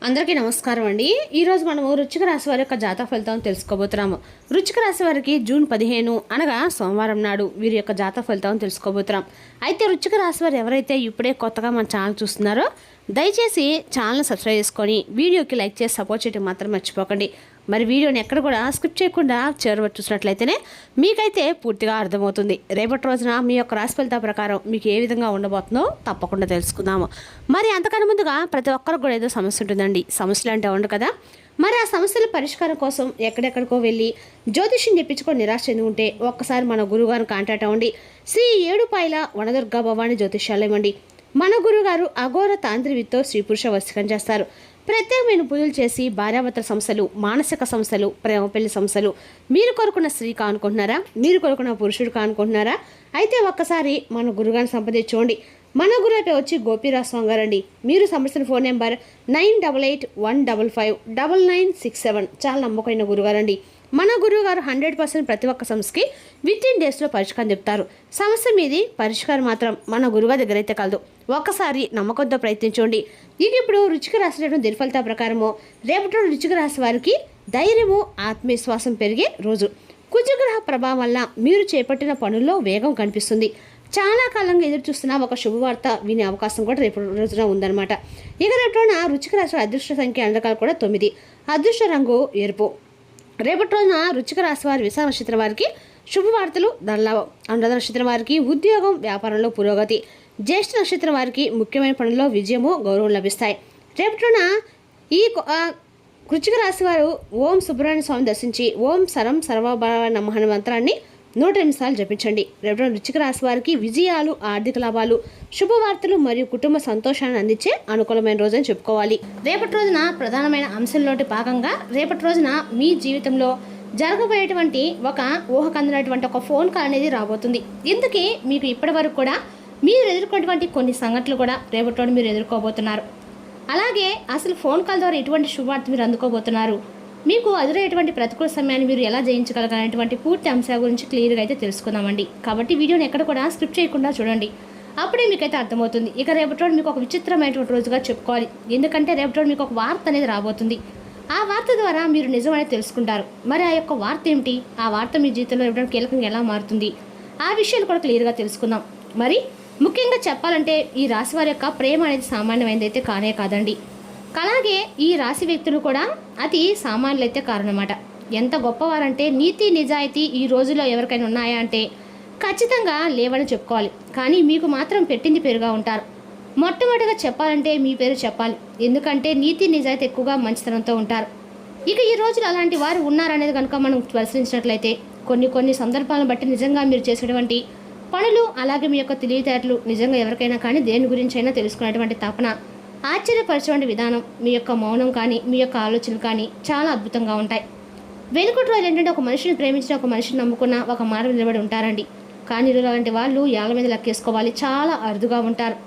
అందరికీ నమస్కారం అండి. ఈరోజు మనము వృశ్చిక రాశి వారి యొక్క జాతక ఫలితాలను తెలుసుకోబోతున్నాము. వృశ్చిక రాశి వారికి జూన్ 15 అనగా సోమవారం నాడు వీరి యొక్క జాతక ఫలితాలను తెలుసుకోబోతున్నాం. అయితే వృశ్చిక రాశి వారు ఎవరైతే ఇప్పుడే కొత్తగా మన ఛానల్ చూస్తున్నారో దయచేసి ఛానల్ సబ్స్క్రైబ్ చేసుకొని వీడియోకి లైక్ చేసి సపోర్ట్ చేయడం మాత్రం మర్చిపోకండి. మరి వీడియోని ఎక్కడ కూడా స్కిప్ చేయకుండా చివరి చూసినట్లయితేనే మీకైతే పూర్తిగా అర్థమవుతుంది. రేపటి రోజున మీ యొక్క రాశి ఫలితాల ప్రకారం మీకు ఏ విధంగా ఉండబోతుందో తప్పకుండా తెలుసుకుందాము. మరి అంతకన్నా ముందుగా ప్రతి ఒక్కరికి కూడా ఏదో సమస్య ఉంటుందండి. సమస్యలు అంటే ఉండదు కదా. మరి ఆ సమస్యల పరిష్కారం కోసం ఎక్కడెక్కడికో వెళ్ళి జ్యోతిష్యం చెప్పించుకొని నిరాశ చెంది ఉంటే ఒక్కసారి మన గురువుగారిని కాంటాక్ట్ అవ్వండి. శ్రీ ఏడుపాయల వనదుర్గా భవాని జ్యోతిష్యాలయం అండి. మన గురుగారు అఘోర తాంత్రివితో స్త్రీ పురుష వశీకరణ చేస్తారు. ప్రత్యేకమైన పూజలు చేసి భార్యాభర్తల సమస్యలు, మానసిక సమస్యలు, ప్రేమ పెళ్లి సమస్యలు, మీరు కోరుకున్న స్త్రీ కానుకుంటున్నారా, మీరు కోరుకున్న పురుషుడు కానుకుంటున్నారా, అయితే ఒక్కసారి మన గురుగారిని సంప్రదించుకోండి. మన గురువు వచ్చి గోపీరాజ్ స్వామి గారండి. మీరు సంప్రదించిన ఫోన్ నెంబర్ 9881559967. చాలా నమ్మకమైన గురుగారండి. మన గురువు గారు 100% ప్రతి ఒక్క సమస్యకి వితిన్ డేస్లో పరిష్కారం చెప్తారు. సమస్య మీది పరిష్కారం మాత్రం మన గురుగారి దగ్గర అయితే కలదు. ఒక్కసారి నమ్మకంతో ప్రయత్నించండి. ఇక ఇప్పుడు వృశ్చిక రాశి దినఫలితాల ప్రకారము రేపటి వృశ్చిక రాశి వారికి ధైర్యము, ఆత్మవిశ్వాసం పెరిగే రోజు. కుజగ్రహ ప్రభావం వల్ల మీరు చేపట్టిన పనుల్లో వేగం కనిపిస్తుంది. చాలా కాలంగా ఎదురు చూస్తున్న ఒక శుభవార్త వినే అవకాశం కూడా రేపు రోజున ఉందన్నమాట. ఇక రేపటిన వృశ్చిక రాశి అదృష్ట సంఖ్య అందకాలు కూడా 9, అదృష్ట రంగు ఎరుపు. రేపటి రోజున వృశ్చిక రాశి వారి విశాఖ నక్షత్రం వారికి శుభవార్తలు ధనలాభం, అనురాధ నక్షత్రం వారికి ఉద్యోగం, వ్యాపారంలో పురోగతి, జ్యేష్ఠ నక్షత్రం వారికి ముఖ్యమైన పనుల్లో విజయము, గౌరవం లభిస్తాయి. రేపటిన ఈ వృశ్చిక రాశి వారు ఓం సుబ్రహ్మణ్య స్వామి దర్శించి ఓం సరం సర్వభావ నమః మంత్రాన్ని 108 సార్లు జపించండి. రేపటి వృశ్చిక రాశి వారికి విజయాలు, ఆర్థిక లాభాలు, శుభవార్తలు మరియు కుటుంబ సంతోషాన్ని అందించే అనుకూలమైన రోజని చెప్పుకోవాలి. రేపటి రోజున ప్రధానమైన అంశంలోటి భాగంగా రేపటి రోజున మీ జీవితంలో జరగబోయేటువంటి ఒక ఊహకందినటువంటి ఒక ఫోన్ కాల్ అనేది రాబోతుంది. ఇందుకే మీకు ఇప్పటి వరకు కూడా మీరు ఎదుర్కొన్నటువంటి కొన్ని సంఘటనలు కూడా రేపటి రోజు మీరు ఎదుర్కోబోతున్నారు. అలాగే అసలు ఫోన్ కాల్ ద్వారా ఎటువంటి శుభవార్త మీరు అందుకోబోతున్నారు, మీకు ఎదురయ్యేటువంటి ప్రతికూల సమయాన్ని మీరు ఎలా జయించగలగనేటువంటి పూర్తి అంశాల గురించి క్లియర్గా అయితే తెలుసుకుందామండి. కాబట్టి వీడియోని ఎక్కడ కూడా స్క్రిప్ట్ చేయకుండా చూడండి, అప్పుడే మీకైతే అర్థమవుతుంది. ఇక రేపటి రోజు మీకు ఒక విచిత్రమైనటువంటి రోజుగా చెప్పుకోవాలి. ఎందుకంటే రేపటి రోజు మీకు ఒక వార్త అనేది రాబోతుంది. ఆ వార్త ద్వారా మీరు నిజం అనేది తెలుసుకుంటారు. మరి ఆ యొక్క వార్త ఏమిటి, ఆ వార్త మీ జీవితంలో రేపటి కీలకంగా ఎలా మారుతుంది, ఆ విషయాలు కూడా క్లియర్గా తెలుసుకుందాం. మరి ముఖ్యంగా చెప్పాలంటే ఈ రాశి వారి యొక్క ప్రేమ అనేది సామాన్యమైనది అయితే కానే కాదండి. అలాగే ఈ రాశి వ్యక్తులు కూడా అతి సామాన్యులైతే కారణమాట. ఎంత గొప్పవారంటే నీతి నిజాయితీ ఈ రోజుల్లో ఎవరికైనా ఉన్నాయా అంటే ఖచ్చితంగా లేవని చెప్పుకోవాలి. కానీ మీకు మాత్రం పెట్టింది పేరుగా ఉంటారు. మొట్టమొదటిగా చెప్పాలంటే మీ పేరు చెప్పాలి. ఎందుకంటే నీతి నిజాయితీ ఎక్కువగా మంచితనంతో ఉంటారు. ఇక ఈ రోజులు అలాంటి వారు ఉన్నారనేది కనుక మనం పరిశీలించినట్లయితే కొన్ని సందర్భాలను బట్టి నిజంగా మీరు చేసేటువంటి పనులు, అలాగే మీ యొక్క తెలివితేటలు నిజంగా ఎవరికైనా కానీ దేని గురించి అయినా తెలుసుకునేటువంటి తపన, ఆశ్చర్యపరిచేటువంటి విధానం, మీ యొక్క మౌనం కానీ మీ యొక్క ఆలోచనలు కానీ చాలా అద్భుతంగా ఉంటాయి. వెనుకటి రోజులు ఏంటంటే ఒక మనిషిని ప్రేమించిన, ఒక మనిషిని నమ్ముకున్న ఒక మాట నిలబడి ఉంటారండి. కానీ ఇలాంటి వాళ్ళు ఏళ్ళ మీద లెక్కేసుకోవాలి, చాలా అరుదుగా ఉంటారు.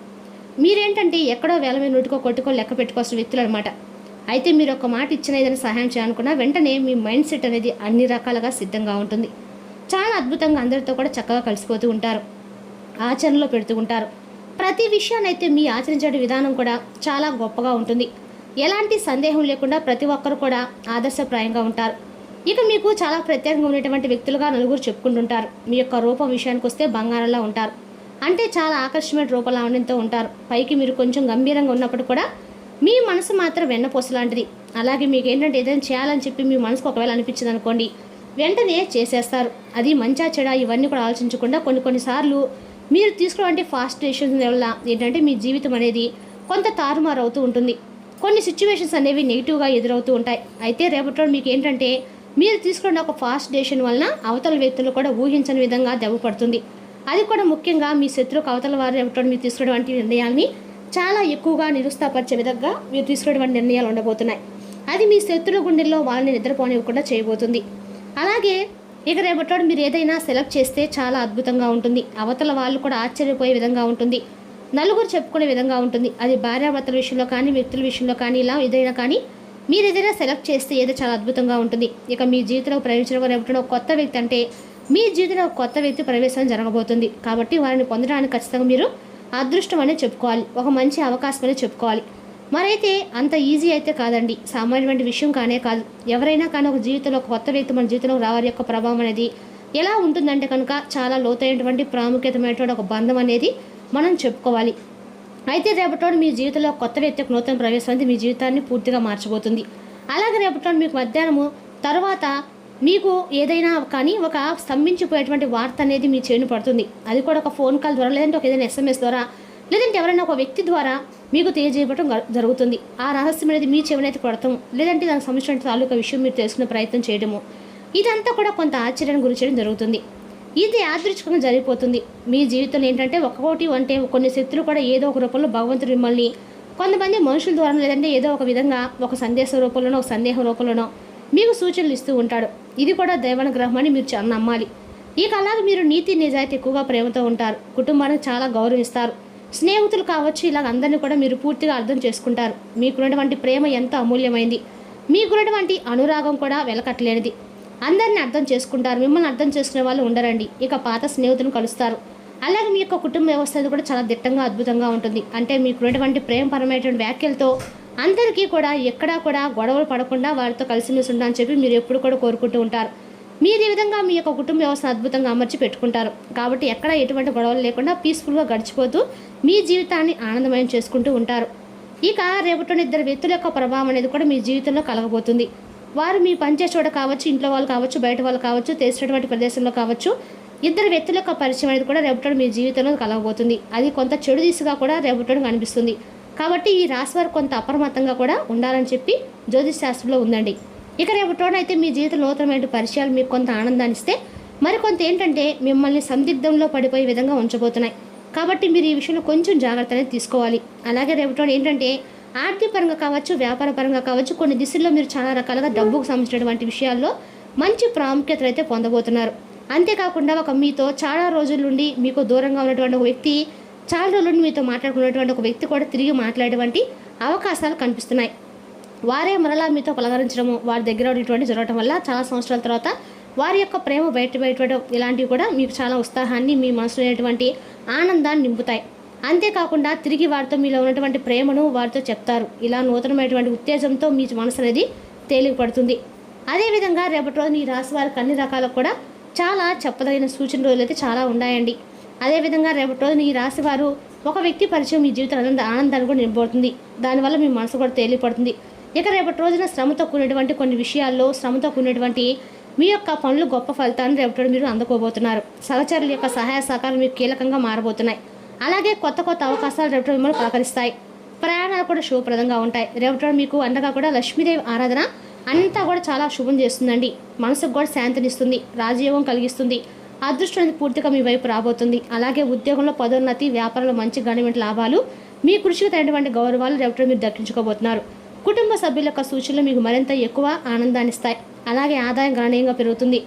మీరేంటంటే ఎక్కడో వేల మీద నూటికో కొట్టుకో లెక్క పెట్టుకోవాల్సిన వ్యక్తులు అనమాట. అయితే మీరు ఒక మాట ఇచ్చిన ఏదైనా సహాయం చేయాలనుకున్నా వెంటనే మీ మైండ్ సెట్ అనేది అన్ని రకాలుగా సిద్ధంగా ఉంటుంది. చాలా అద్భుతంగా అందరితో కూడా చక్కగా కలిసిపోతూ ఉంటారు, ఆచరణలో పెడుతూ ఉంటారు. ప్రతి విషయాన్ని అయితే మీ ఆచరించే విధానం కూడా చాలా గొప్పగా ఉంటుంది. ఎలాంటి సందేహం లేకుండా ప్రతి ఒక్కరు కూడా ఆదర్శప్రాయంగా ఉంటారు. ఇక మీకు చాలా ప్రత్యేకంగా ఉన్నటువంటి వ్యక్తులుగా నలుగురు చెప్పుకుంటుంటారు. మీ యొక్క రూపం విషయానికి వస్తే బంగారంలా ఉంటారు. అంటే చాలా ఆకర్షణీయ రూపలావణ్యంతో ఉంటారు. పైకి మీరు కొంచెం గంభీరంగా ఉన్నప్పుడు కూడా మీ మనసు మాత్రం వెన్నపూస లాంటిది. అలాగే మీకు ఏంటంటే ఏదైనా చేయాలని చెప్పి మీ మనసుకు ఒకవేళ అనిపించింది అనుకోండి, వెంటనే చేసేస్తారు. అది మంచా చెడా ఇవన్నీ కూడా ఆలోచించకుండా కొన్నిసార్లు మీరు తీసుకున్నటువంటి ఫాస్ట్ డెసిషన్స్ వల్ల ఏంటంటే మీ జీవితం అనేది కొంత తారుమారు అవుతూ ఉంటుంది. కొన్ని సిచ్యువేషన్స్ అనేవి నెగిటివ్గా ఎదురవుతూ ఉంటాయి. అయితే రేపటి మీకు ఏంటంటే మీరు తీసుకున్న ఒక ఫాస్ట్ డెసిషన్ వలన అవతల వ్యక్తులు కూడా ఊహించని విధంగా దెబ్బ పడుతుంది. అది కూడా ముఖ్యంగా మీ శత్రువుకు అవతల వారు రేపటి మీరు తీసుకున్నటువంటి నిర్ణయాల్ని చాలా ఎక్కువగా నిరుత్సాహపరిచే విధంగా మీరు తీసుకున్నటువంటి నిర్ణయాలు ఉండబోతున్నాయి. అది మీ శత్రువుల గుండెల్లో వాళ్ళని నిద్రపోనివ్వకుండా చేయబోతుంది. అలాగే ఇక రేపటి మీరు ఏదైనా సెలెక్ట్ చేస్తే చాలా అద్భుతంగా ఉంటుంది. అవతల వాళ్ళు కూడా ఆశ్చర్యపోయే విధంగా ఉంటుంది, నలుగురు చెప్పుకునే విధంగా ఉంటుంది. అది భార్యాభర్తల విషయంలో కానీ, వ్యక్తుల విషయంలో కానీ, ఇలా ఏదైనా కానీ మీరు ఏదైనా సెలెక్ట్ చేస్తే ఏదో చాలా అద్భుతంగా ఉంటుంది. ఇక మీ జీవితంలో ప్రవేశించడం రేపటి కొత్త వ్యక్తి అంటే మీ జీవితంలో కొత్త వ్యక్తి ప్రవేశం జరగబోతుంది. కాబట్టి వారిని పొందడానికి ఖచ్చితంగా మీరు అదృష్టం అనే చెప్పుకోవాలి, ఒక మంచి అవకాశం అనే చెప్పుకోవాలి. మరైతే అంత ఈజీ అయితే కాదండి, సామాన్యమైన విషయం కానే కాదు. ఎవరైనా కానీ ఒక జీవితంలో ఒక కొత్త వ్యక్తి మన జీవితంలో రావారి యొక్క ప్రభావం అనేది ఎలా ఉంటుందంటే కనుక చాలా లోతైనటువంటి ప్రాముఖ్యతమైనటువంటి ఒక బంధం అనేది మనం చెప్పుకోవాలి. అయితే రేపటి మీ జీవితంలో కొత్త వ్యక్తి నూతన ప్రవేశం అనేది మీ జీవితాన్ని పూర్తిగా మార్చబోతుంది. అలాగే రేపటి మీకు మధ్యాహ్నము తర్వాత మీకు ఏదైనా కానీ ఒక స్తంభించిపోయేటువంటి వార్త అనేది మీ చేను పడుతుంది. అది కూడా ఒక ఫోన్ కాల్ ద్వారా, లేదంటే ఒక ఏదైనా SMS ద్వారా, లేదంటే ఎవరైనా ఒక వ్యక్తి ద్వారా మీకు తెలియజేయడం జరుగుతుంది. ఆ రహస్యం అనేది మీ చెవినైతే పడతాము, లేదంటే దానికి సంబంధించిన తాలూకా విషయం మీరు తెలుసుకునే ప్రయత్నం చేయడము, ఇదంతా కూడా కొంత ఆశ్చర్యాన్ని గురి చేయడం జరుగుతుంది. ఇది యాదృచ్ఛికంగా జరిగిపోతుంది. మీ జీవితంలో ఏంటంటే ఒక్కొక్కటి అంటే కొన్ని శక్తులు కూడా ఏదో ఒక రూపంలో భగవంతుడు మిమ్మల్ని కొంతమంది మనుషుల ద్వారా, లేదంటే ఏదో ఒక విధంగా ఒక సందేశం రూపంలోనో ఒక సందేహం రూపంలోనో మీకు సూచనలు ఇస్తూ ఉంటాడు. ఇది కూడా దైవానుగ్రహం అని మీరు చాలా నమ్మాలి. ఇక అలాగే మీరు నీతి నిజాయితీ ఎక్కువగా ప్రేమతో ఉంటారు. కుటుంబానికి చాలా గౌరవిస్తారు. స్నేహితులు కావచ్చు, ఇలాగ అందరినీ కూడా మీరు పూర్తిగా అర్థం చేసుకుంటారు. మీకున్నటువంటి ప్రేమ ఎంతో అమూల్యమైంది. మీకున్నటువంటి అనురాగం కూడా వెలకట్టలేనిది. అందరినీ అర్థం చేసుకుంటారు. మిమ్మల్ని అర్థం చేసుకునే వాళ్ళు ఉండరండి. ఇక పాత స్నేహితులను కలుస్తారు. అలాగే మీ యొక్క కుటుంబ వ్యవస్థ కూడా చాలా దిట్టంగా అద్భుతంగా ఉంటుంది. అంటే మీకున్నటువంటి ప్రేమపరమైనటువంటి వ్యాఖ్యలతో అందరికీ కూడా ఎక్కడా కూడా గొడవలు పడకుండా వారితో కలిసిమెలిసి ఉండాలని చెప్పి మీరు ఎప్పుడు కూడా కోరుకుంటూ ఉంటారు. మీరు ఈ విధంగా మీ యొక్క కుటుంబ వ్యవస్థను అద్భుతంగా అమర్చి పెట్టుకుంటారు. కాబట్టి ఎక్కడ ఎటువంటి గొడవలు లేకుండా పీస్ఫుల్గా గడిచిపోతూ మీ జీవితాన్ని ఆనందమయం చేసుకుంటూ ఉంటారు. ఇక రేపటి ఇద్దరు వ్యక్తుల యొక్క ప్రభావం అనేది కూడా మీ జీవితంలో కలగబోతుంది. వారు మీ పనిచేసే చోట కావచ్చు, ఇంట్లో వాళ్ళు కావచ్చు, బయట వాళ్ళు కావచ్చు, తెలిసినటువంటి ప్రదేశంలో కావచ్చు, ఇద్దరు వ్యక్తుల యొక్క పరిచయం అనేది కూడా రేపటి మీ జీవితంలో కలగబోతుంది. అది కొంత చెడు దిశగా కూడా రేపటి అనిపిస్తుంది. కాబట్టి ఈ రాశి వారు కొంత అప్రమత్తంగా కూడా ఉండాలని చెప్పి జ్యోతిష్ శాస్త్రంలో ఉందండి. ఇక రేపటి అయితే మీ జీవితంలో నూతనమైన పరిచయాలు మీకు కొంత ఆనందాన్ని ఇస్తే, మరికొంత ఏంటంటే మిమ్మల్ని సందిగ్ధంలో పడిపోయే విధంగా ఉంచబోతున్నాయి. కాబట్టి మీరు ఈ విషయంలో కొంచెం జాగ్రత్త అనేది తీసుకోవాలి. అలాగే రేపటి ఏంటంటే ఆర్థిక పరంగా కావచ్చు, వ్యాపార పరంగా కావచ్చు, కొన్ని దిశల్లో మీరు చాలా రకాలుగా డబ్బుకు సంబంధించినటువంటి విషయాల్లో మంచి ప్రాముఖ్యత అయితే పొందబోతున్నారు. అంతేకాకుండా ఒక మీతో చాలా రోజుల నుండి మీకు దూరంగా ఉన్నటువంటి ఒక వ్యక్తి, చాలా రోజుల నుండి మీతో మాట్లాడుకున్నటువంటి ఒక వ్యక్తి కూడా తిరిగి మాట్లాడేటువంటి అవకాశాలు కనిపిస్తున్నాయి. వారే మరలా మీతో పలకరించడము, వారి దగ్గర ఉన్నటువంటి జరగడం వల్ల చాలా సంవత్సరాల తర్వాత వారి యొక్క ప్రేమ బయటపడడం, ఇలాంటివి కూడా మీకు చాలా ఉత్సాహాన్ని, మీ మనసులో ఉన్నటువంటి ఆనందాన్ని నింపుతాయి. అంతేకాకుండా తిరిగి వారితో మీలో ఉన్నటువంటి ప్రేమను వారితో చెప్తారు. ఇలా నూతనమైనటువంటి ఉత్తేజంతో మీ మనసు అనేది తేలికపడుతుంది. అదేవిధంగా రేపటి రోజున ఈ రాశి వారికి అన్ని రకాలకు కూడా చాలా చెప్పదగిన సూచన రోజులు అయితే చాలా ఉన్నాయండి. అదేవిధంగా రేపటి రోజున ఈ రాశి వారు ఒక వ్యక్తి పరిచయం మీ జీవితంలో ఆనందాన్ని కూడా నింపబడుతుంది. దానివల్ల మీ మనసు కూడా తేలిపడుతుంది. ఇక రేపటి రోజున శ్రమతో కూడినటువంటి కొన్ని విషయాల్లో, శ్రమతో కూడినటువంటి మీ యొక్క పనులు గొప్ప ఫలితాన్ని రేపటి మీరు అందుకోబోతున్నారు. సహచరుల యొక్క సహాయ సహకారాలు మీకు కీలకంగా మారబోతున్నాయి. అలాగే కొత్త కొత్త అవకాశాలు రేపటి మిమ్మల్ని పలకరిస్తాయి. ప్రయాణాలు కూడా శుభప్రదంగా ఉంటాయి. రేపటి మీకు అండగా కూడా లక్ష్మీదేవి ఆరాధన అంతా కూడా చాలా శుభం చేస్తుందండి. మనసుకు కూడా శాంతినిస్తుంది, రాజయోగం కలిగిస్తుంది. అదృష్టం అనేది పూర్తిగా మీ వైపు రాబోతుంది. అలాగే ఉద్యోగంలో పదోన్నతి, వ్యాపారంలో మంచి గణనీయమైన లాభాలు, మీ కృషికి తగినటువంటి గౌరవాలు రేపటి మీరు దక్కించుకోబోతున్నారు. కుటుంబ సభ్యుల యొక్క సూచనలు మీకు మరింత ఎక్కువ ఆనందాన్ని ఇస్తాయి. అలాగే ఆదాయం గణనీయంగా పెరుగుతుంది.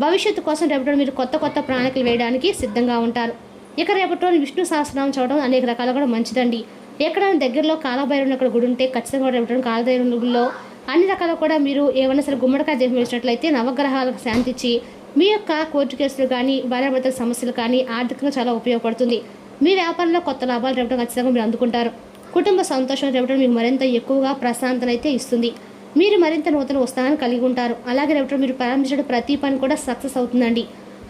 భవిష్యత్తు కోసం రేపటి మీరు కొత్త కొత్త ప్రణాళికలు వేయడానికి సిద్ధంగా ఉంటారు. ఇక రేపటి రోజు విష్ణు సహస్రనామం చదవడం అనేక రకాలుగా కూడా మంచిదండి. ఎక్కడైనా దగ్గరలో కాలభైరవుని అక్కడ గుడి ఉంటే ఖచ్చితంగా రేపటి కాలభైరవుని గుడిలో అన్ని రకాల కూడా మీరు ఏమైనా సరే గుమ్మడికాయ దీపం వేసినట్లయితే నవగ్రహాలకు శాంతించి మీ యొక్క కోర్టు కేసులు కానీ, భార్యాభర్తల సమస్యలు కానీ ఆర్థికంగా చాలా ఉపయోగపడుతుంది. మీ వ్యాపారంలో కొత్త లాభాలు రేపటి ఖచ్చితంగా మీరు అందుకుంటారు. కుటుంబ సంతోషం రేపటి మీకు మరింత ఎక్కువగా ప్రశాంతత అయితే ఇస్తుంది. మీరు మరింత నూతన ఉత్సాహాన్ని కలిగి ఉంటారు. అలాగే రేపటి మీరు ప్రారంభించిన ప్రతి పని కూడా సక్సెస్ అవుతుందండి.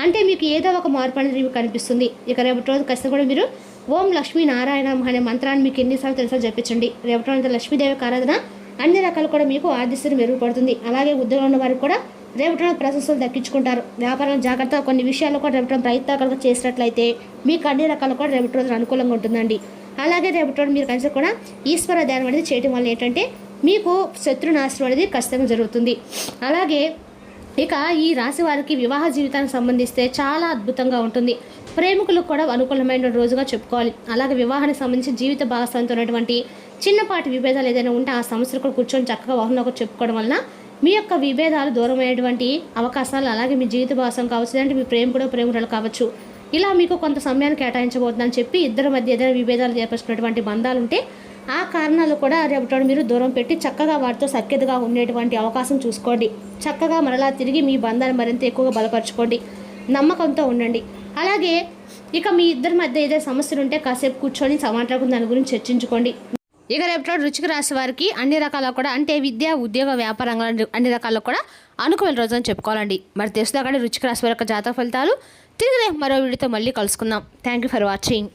అంటే మీకు ఏదో ఒక మార్పు అనేది మీకు కనిపిస్తుంది. ఇక రేపటి రోజు ఖచ్చితంగా కూడా మీరు ఓం లక్ష్మీ నారాయణ అనే మంత్రాన్ని మీకు ఎన్నిసార్లు తెలుసో చెప్పించండి. రేపటి రోజు లక్ష్మీదేవి ఆరాధన అన్ని రకాలు కూడా మీకు ఆర్థిక మెరుగుపడుతుంది. అలాగే ఉద్యోగంలో ఉన్న వారికి కూడా రేపటి రోజు ప్రశంసలు దక్కించుకుంటారు. వ్యాపారం జాగ్రత్తగా కొన్ని విషయాల్లో కూడా రేపటి ప్రయత్నాలు చేసినట్లయితే మీకు అన్ని రకాలు కూడా రేపటి రోజున అనుకూలంగా ఉంటుందండి. అలాగే రేపటి రోజు మీరు కలిసి కూడా ఈశ్వర ధ్యానం అనేది చేయడం వల్ల ఏంటంటే మీకు శత్రునాశనం అనేది ఖచ్చితంగా జరుగుతుంది. అలాగే ఇక ఈ రాశి వారికి వివాహ జీవితానికి సంబంధిస్తే చాలా అద్భుతంగా ఉంటుంది. ప్రేమికులకు కూడా అనుకూలమైన రోజుగా చెప్పుకోవాలి. అలాగే వివాహానికి సంబంధించి జీవిత భాగస్వామితో ఉన్నటువంటి చిన్నపాటి విభేదాలు ఏదైనా ఉంటే ఆ సమస్యలు కూడా కూర్చొని చక్కగా ఒకరినొకరు చెప్పుకోవడం వలన మీ యొక్క విభేదాలు దూరమైనటువంటి అవకాశాలు, అలాగే మీ జీవిత భాగస్వామి కావచ్చు, లేదంటే మీ ప్రేమికురాలు కావచ్చు, ఇలా మీకు కొంత సమయాన్ని కేటాయించబోతుందని చెప్పి ఇద్దరి మధ్య ఏదైనా విభేదాలు ఏర్పరుచుకున్నటువంటి బంధాలు ఉంటే ఆ కారణాలు కూడా రేపటి మీరు దూరం పెట్టి చక్కగా వాటితో సఖ్యతగా ఉండేటువంటి అవకాశం చూసుకోండి. చక్కగా మరలా తిరిగి మీ బంధాన్ని మరింత ఎక్కువగా బలపరచుకోండి. నమ్మకంతో ఉండండి. అలాగే ఇక మీ ఇద్దరి మధ్య ఏదైనా సమస్యలు ఉంటే కాసేపు కూర్చొని మాట్లాడుకుని దాని గురించి చర్చించుకోండి. ఇక రేపట్లో రుచిక రాశి వారికి అన్ని రకాల కూడా అంటే విద్య ఉద్యోగ వ్యాపార రంగాల అన్ని రకాల్లో కూడా అనుకూల రోజు అని చెప్పుకోవాలండి. మరి తెలుసుదాకా రుచిక రాశి వారి యొక్క జాతక ఫలితాలు తిరిగి రేపు మరో వీడియోతో మళ్ళీ కలుసుకుందాం. Thank you for watching.